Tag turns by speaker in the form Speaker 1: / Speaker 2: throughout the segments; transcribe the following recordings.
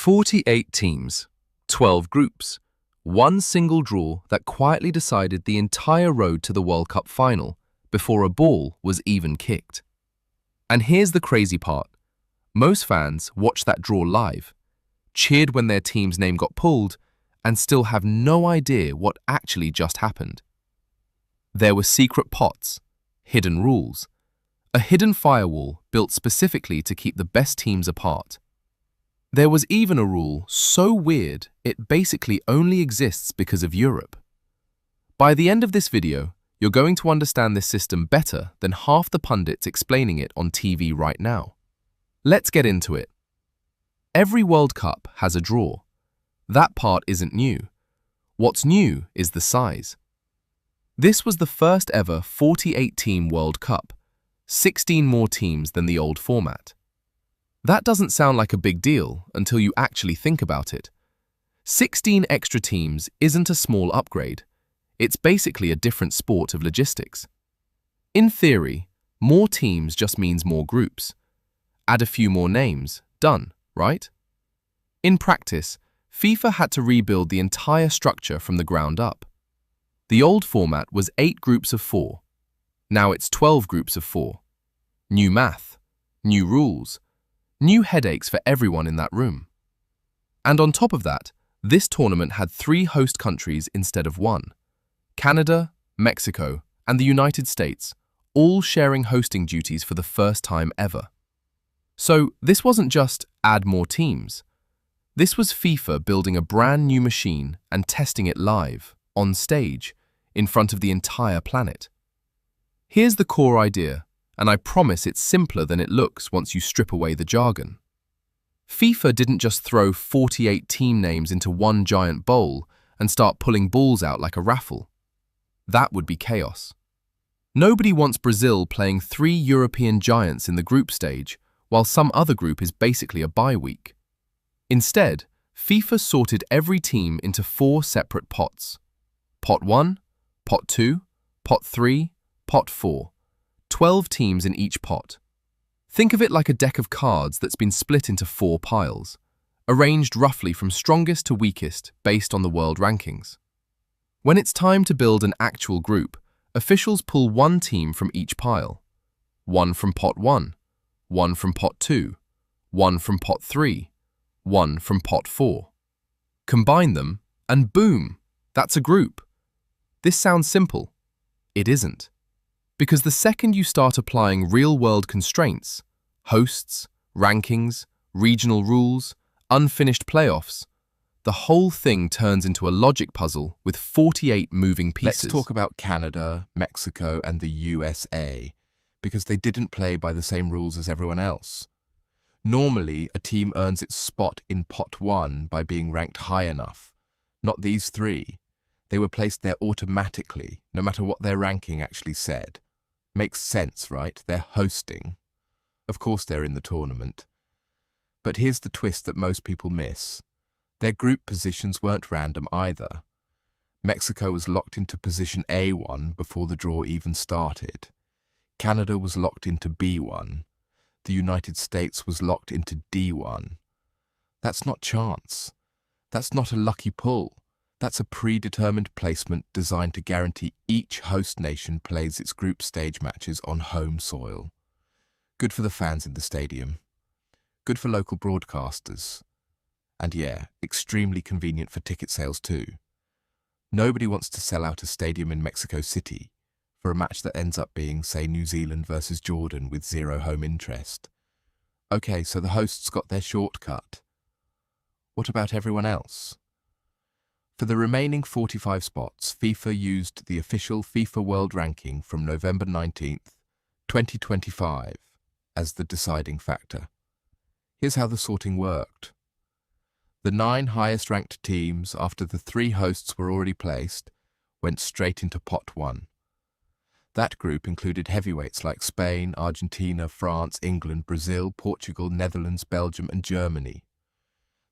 Speaker 1: 48 teams, 12 groups, one single draw that quietly decided the entire road to the World Cup final before a ball was even kicked. And here's the crazy part. Most fans watched that draw live, cheered when their team's name got pulled, and still have no idea what actually just happened. There were secret pots, hidden rules, a hidden firewall built specifically to keep the best teams apart. There was even a rule so weird it basically only exists because of Europe. By the end of this video, you're going to understand this system better than half the pundits explaining it on TV right now. Let's get into it. Every World Cup has a draw. That part isn't new. What's new is the size. This was the first ever 48-team World Cup, 16 more teams than the old format. That doesn't sound like a big deal until you actually think about it. 16 extra teams isn't a small upgrade. It's basically a different sport of logistics. In theory, more teams just means more groups. Add a few more names, done, right? In practice, FIFA had to rebuild the entire structure from the ground up. The old format was 8 groups of 4. Now it's 12 groups of 4. New math, new rules, new headaches for everyone in that room. And on top of that, this tournament had 3 host countries instead of 1. Canada, Mexico, and the United States, all sharing hosting duties for the first time ever. So this wasn't just add more teams. This was FIFA building a brand new machine and testing it live, on stage, in front of the entire planet. Here's the core idea, and I promise it's simpler than it looks once you strip away the jargon. FIFA didn't just throw 48 team names into one giant bowl and start pulling balls out like a raffle. That would be chaos. Nobody wants Brazil playing 3 European giants in the group stage, while some other group is basically a bye week. Instead, FIFA sorted every team into 4 separate pots. Pot 1, Pot 2, Pot 3, Pot 4. 12 teams in each pot. Think of it like a deck of cards that's been split into 4 piles, arranged roughly from strongest to weakest based on the world rankings. When it's time to build an actual group, officials pull 1 team from each pile. 1 from Pot 1, 1 from Pot 2, 1 from Pot 3, 1 from Pot 4. Combine them, and boom, that's a group. This sounds simple. It isn't. Because the second you start applying real-world constraints, hosts, rankings, regional rules, unfinished playoffs, the whole thing turns into a logic puzzle with 48 moving pieces.
Speaker 2: Let's talk about Canada, Mexico, and the USA, because they didn't play by the same rules as everyone else. Normally, a team earns its spot in Pot 1 by being ranked high enough. Not these 3. They were placed there automatically, no matter what their ranking actually said. Makes sense, right? They're hosting. Of course they're in the tournament. But here's the twist that most people miss. Their group positions weren't random either. Mexico was locked into position A1 before the draw even started. Canada was locked into B1. The United States was locked into D1. That's not chance. That's not a lucky pull. That's a predetermined placement designed to guarantee each host nation plays its group stage matches on home soil. Good for the fans in the stadium. Good for local broadcasters. And yeah, extremely convenient for ticket sales too. Nobody wants to sell out a stadium in Mexico City for a match that ends up being, say, New Zealand versus Jordan with 0 home interest. Okay, so the hosts got their shortcut. What about everyone else? For the remaining 45 spots, FIFA used the official FIFA World Ranking from November 19th, 2025 as the deciding factor. Here's how the sorting worked. The 9 highest-ranked teams, after the 3 hosts were already placed, went straight into Pot 1. That group included heavyweights like Spain, Argentina, France, England, Brazil, Portugal, Netherlands, Belgium, and Germany.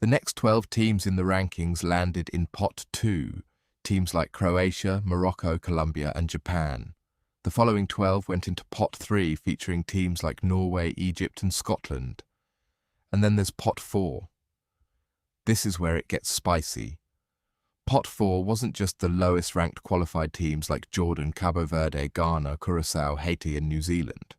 Speaker 2: The next 12 teams in the rankings landed in Pot 2, teams like Croatia, Morocco, Colombia, and Japan. The following 12 went into Pot 3, featuring teams like Norway, Egypt, and Scotland. And then there's Pot 4. This is where it gets spicy. Pot 4 wasn't just the lowest ranked qualified teams like Jordan, Cabo Verde, Ghana, Curaçao, Haiti and New Zealand.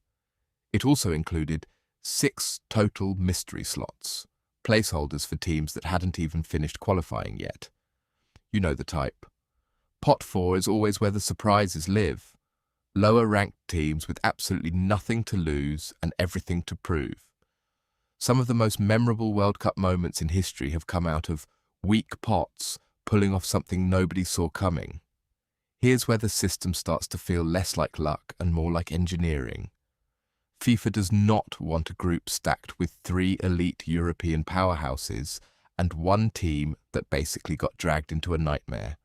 Speaker 2: It also included 6 total mystery slots, placeholders for teams that hadn't even finished qualifying yet. You know the type. Pot 4 is always where the surprises live. Lower ranked teams with absolutely nothing to lose and everything to prove. Some of the most memorable World Cup moments in history have come out of weak pots pulling off something nobody saw coming. Here's where the system starts to feel less like luck and more like engineering. FIFA does not want a group stacked with 3 elite European powerhouses and 1 team that basically got dragged into a nightmare.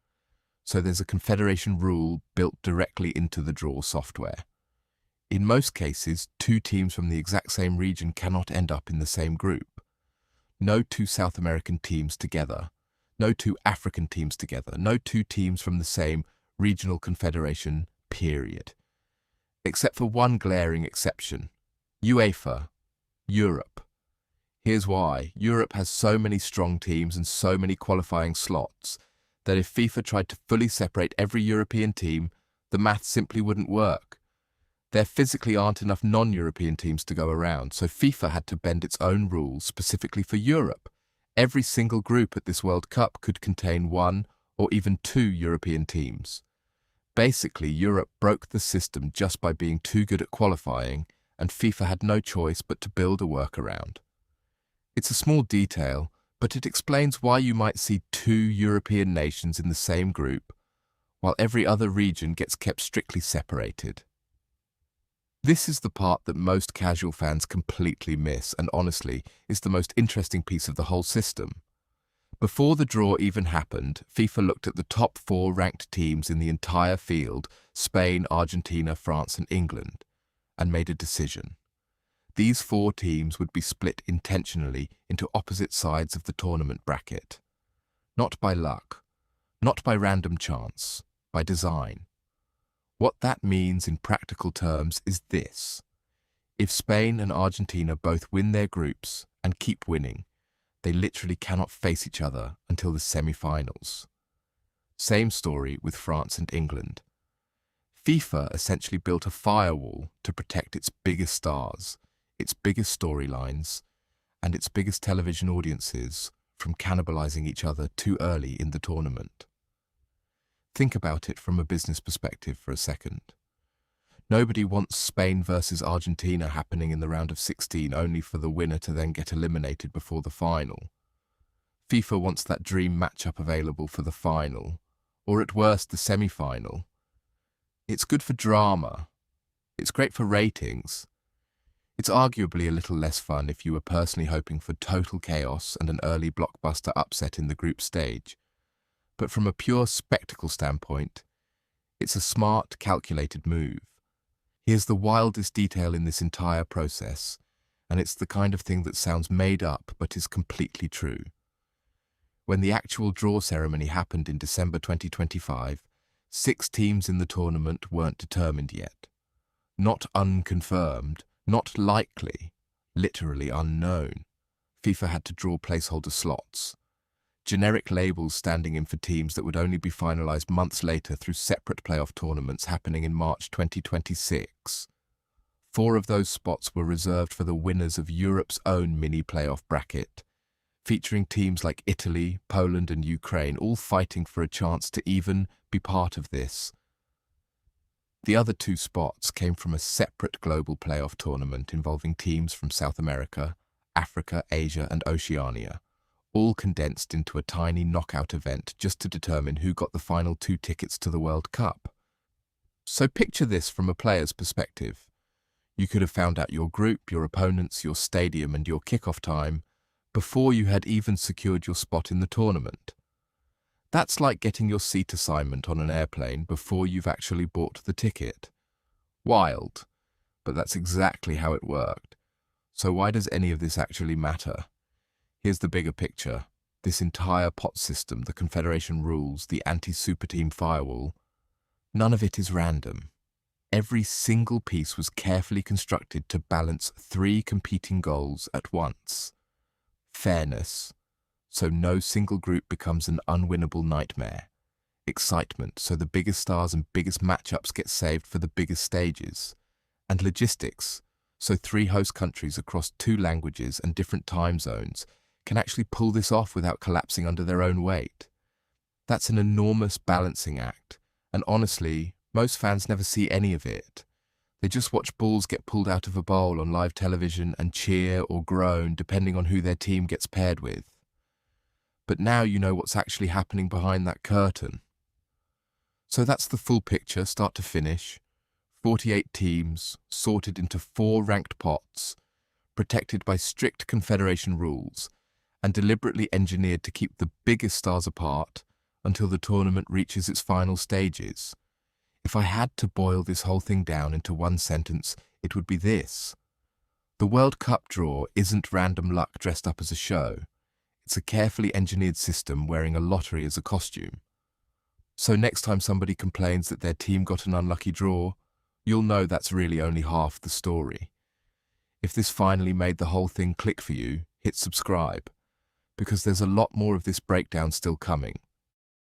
Speaker 2: So there's a confederation rule built directly into the draw software. In most cases, 2 teams from the exact same region cannot end up in the same group. No 2 South American teams together, no 2 African teams together, no 2 teams from the same regional confederation, period. Except for one glaring exception, UEFA, Europe. Here's why. Europe has so many strong teams and so many qualifying slots that if FIFA tried to fully separate every European team, the math simply wouldn't work. There physically aren't enough non-European teams to go around, so FIFA had to bend its own rules specifically for Europe. Every single group at this World Cup could contain 1 or even 2 European teams. Basically, Europe broke the system just by being too good at qualifying, and FIFA had no choice but to build a workaround. It's a small detail, but it explains why you might see 2 European nations in the same group, while every other region gets kept strictly separated. This is the part that most casual fans completely miss, and honestly, is the most interesting piece of the whole system. Before the draw even happened, FIFA looked at the top 4 ranked teams in the entire field, Spain, Argentina, France and England, and made a decision. These 4 teams would be split intentionally into opposite sides of the tournament bracket. Not by luck, not by random chance, by design. What that means in practical terms is this. If Spain and Argentina both win their groups and keep winning, they literally cannot face each other until the semi-finals. Same story with France and England. FIFA essentially built a firewall to protect its biggest stars, its biggest storylines, and its biggest television audiences from cannibalizing each other too early in the tournament. Think about it from a business perspective for a second. Nobody wants Spain versus Argentina happening in the round of 16 only for the winner to then get eliminated before the final. FIFA wants that dream matchup available for the final, or at worst the semi-final. It's good for drama. It's great for ratings. It's arguably a little less fun if you were personally hoping for total chaos and an early blockbuster upset in the group stage. But from a pure spectacle standpoint, it's a smart, calculated move. Here's the wildest detail in this entire process, and it's the kind of thing that sounds made up but is completely true. When the actual draw ceremony happened in December 2025, 6 teams in the tournament weren't determined yet. Not unconfirmed, not likely, literally unknown. FIFA had to draw placeholder slots. Generic labels standing in for teams that would only be finalised months later through separate playoff tournaments happening in March 2026. 4 of those spots were reserved for the winners of Europe's own mini-playoff bracket, featuring teams like Italy, Poland and Ukraine, all fighting for a chance to even be part of this. The other 2 spots came from a separate global playoff tournament involving teams from South America, Africa, Asia and Oceania, all condensed into a tiny knockout event just to determine who got the final 2 tickets to the World Cup. So picture this from a player's perspective. You could have found out your group, your opponents, your stadium and your kickoff time before you had even secured your spot in the tournament. That's like getting your seat assignment on an airplane before you've actually bought the ticket. Wild, but that's exactly how it worked. So why does any of this actually matter? Here's the bigger picture. This entire pot system, the confederation rules, the anti-super team firewall, none of it is random. Every single piece was carefully constructed to balance 3 competing goals at once: fairness, so no single group becomes an unwinnable nightmare. Excitement, so the biggest stars and biggest matchups get saved for the biggest stages. And logistics, so 3 host countries across 2 languages and different time zones can actually pull this off without collapsing under their own weight. That's an enormous balancing act, and honestly, most fans never see any of it. They just watch balls get pulled out of a bowl on live television and cheer or groan depending on who their team gets paired with. But now you know what's actually happening behind that curtain. So that's the full picture, start to finish. 48 teams, sorted into 4 ranked pots, protected by strict confederation rules, and deliberately engineered to keep the biggest stars apart until the tournament reaches its final stages. If I had to boil this whole thing down into one sentence, it would be this. The World Cup draw isn't random luck dressed up as a show. It's a carefully engineered system wearing a lottery as a costume. So next time somebody complains that their team got an unlucky draw, you'll know that's really only half the story. If this finally made the whole thing click for you, hit subscribe, because there's a lot more of this breakdown still coming.